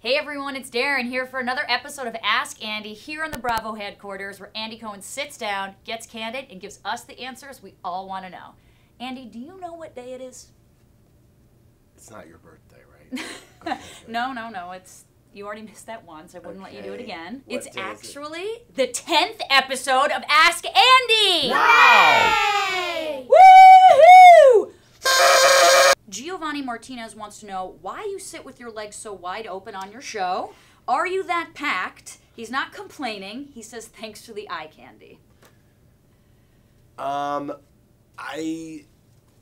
Hey everyone, it's Daryn here for another episode of Ask Andy here in the Bravo headquarters, where Andy Cohen sits down, gets candid, and gives us the answers we all want to know. Andy, do you know what day it is? It's not your birthday, right? No. You already missed that once. I wouldn't let you do it again. What It's day is actually the 10th episode of Ask Andy! Wow! Yay! Woohoo! Giovanni Martinez wants to know why you sit with your legs so wide open on your show. Are you that packed? He's not complaining. He says thanks for the eye candy.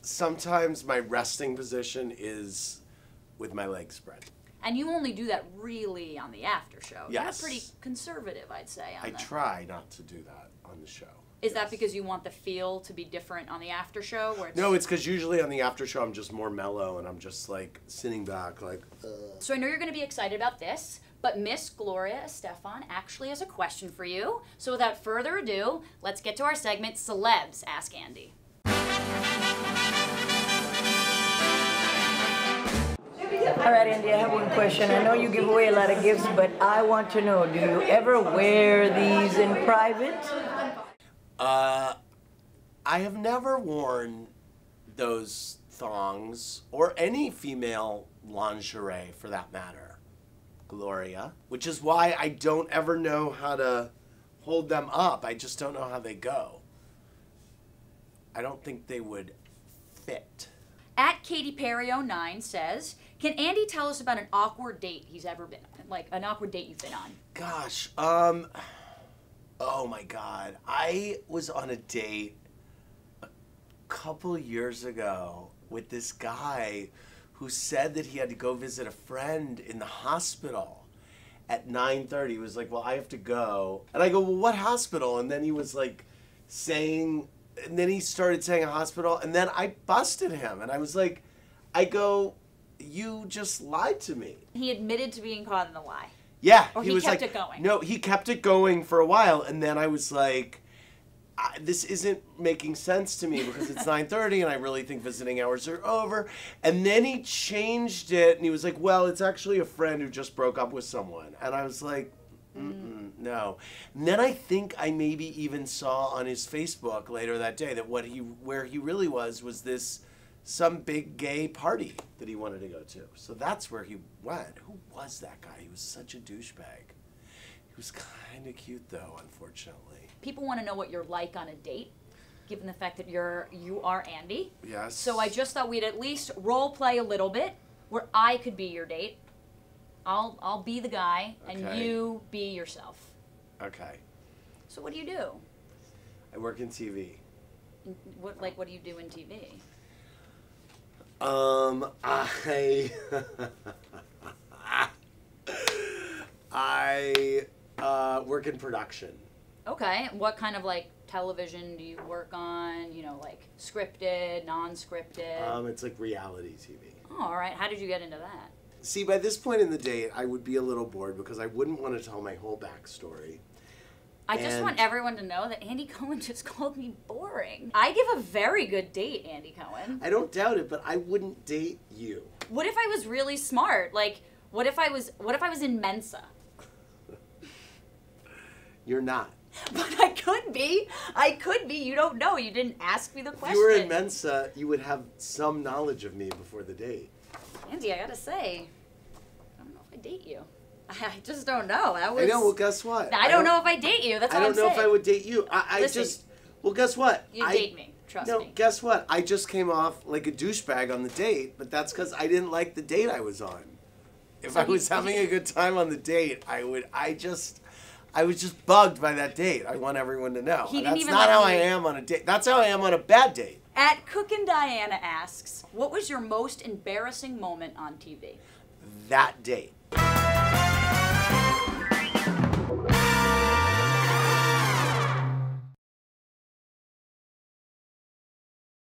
Sometimes my resting position is with my legs spread. And you only do that really on the after show. Yes. You're pretty conservative, I'd say. I try not to do that on the show. Is that because you want the feel to be different on the after show? Where it's... No, it's because usually on the after show I'm just more mellow and I'm just like sitting back like. So I know you're going to be excited about this, but Miss Gloria Estefan actually has a question for you. So without further ado, let's get to our segment, Celebs Ask Andy. All right, Andy, I have one question. I know you give away a lot of gifts, but I want to know, do you ever wear these in private? I have never worn those thongs or any female lingerie for that matter, Gloria, which is why I don't ever know how to hold them up. I just don't know how they go. I don't think they would fit. At Katy Perry 09 says, can Andy tell us about an awkward date he's ever been on? Like an awkward date you've been on? Gosh, oh my God. I was on a date a couple years ago with this guy who said that he had to go visit a friend in the hospital at 9:30. He was like, well, I have to go. And I go, well, what hospital? And then he was like saying, and then he started saying a hospital, and then I busted him. And I was like, I go, you just lied to me. He admitted to being caught in the lie. Yeah. Or he was kept like, it going. No, he kept it going for a while, and then I was like, this isn't making sense to me because it's 9:30 and I really think visiting hours are over. And then he changed it, and he was like, well, it's actually a friend who just broke up with someone. And I was like, no. And then I think I maybe even saw on his Facebook later that day that where he really was this some big gay party that he wanted to go to. So that's where he went. Who was that guy? He was such a douchebag. He was kind of cute though, unfortunately. People want to know what you're like on a date, given the fact that you are Andy. Yes. So I just thought we'd at least role play a little bit, where I could be your date. I'll be the guy, and Okay. you be yourself. Okay. So what do you do? I work in TV. What do you do in TV? I work in production. Okay. What kind of like television do you work on? You know, like scripted, non-scripted? It's like reality TV. Oh, all right. How did you get into that? See, by this point in the date, I would be a little bored because I wouldn't want to tell my whole backstory. I just want everyone to know that Andy Cohen just called me boring. I give a very good date, Andy Cohen. I don't doubt it, but I wouldn't date you. What if I was really smart? Like, what if I was in Mensa? You're not. But I could be. I could be. You don't know. You didn't ask me the question. If you were in Mensa, you would have some knowledge of me before the date. Andy, I gotta say, I don't know if I date you. I just don't know. I know. Well, guess what? I don't know if I date you. That's all I'm saying. I don't know if I would date you. Well, guess what? You date me. Trust me. No, guess what? I just came off like a douchebag on the date, but that's because I didn't like the date I was on. If I was having a good time on the date, I was just bugged by that date. I want everyone to know. That's not how I am on a date. That's how I am on a bad date. At Cook and Diana asks, what was your most embarrassing moment on TV? That date.